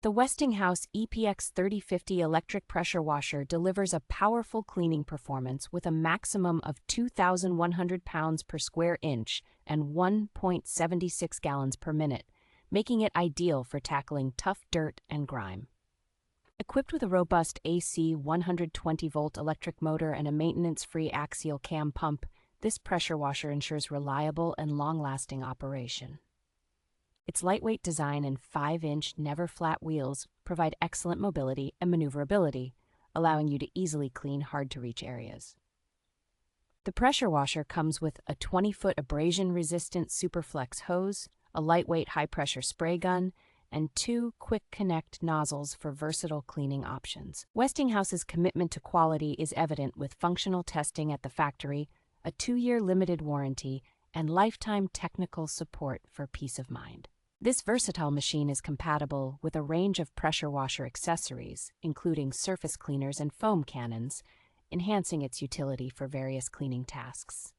The Westinghouse ePX3050 electric pressure washer delivers a powerful cleaning performance with a maximum of 2,100 pounds per square inch and 1.76 gallons per minute, making it ideal for tackling tough dirt and grime. Equipped with a robust AC 120-volt electric motor and a maintenance-free axial cam pump, this pressure washer ensures reliable and long-lasting operation. Its lightweight design and 5-inch never-flat wheels provide excellent mobility and maneuverability, allowing you to easily clean hard-to-reach areas. The pressure washer comes with a 20-foot abrasion-resistant Superflex hose, a lightweight high-pressure spray gun, and 2 quick-connect nozzles for versatile cleaning options. Westinghouse's commitment to quality is evident with functional testing at the factory, a 2-year limited warranty, and lifetime technical support for peace of mind. This versatile machine is compatible with a range of pressure washer accessories, including surface cleaners and foam cannons, enhancing its utility for various cleaning tasks.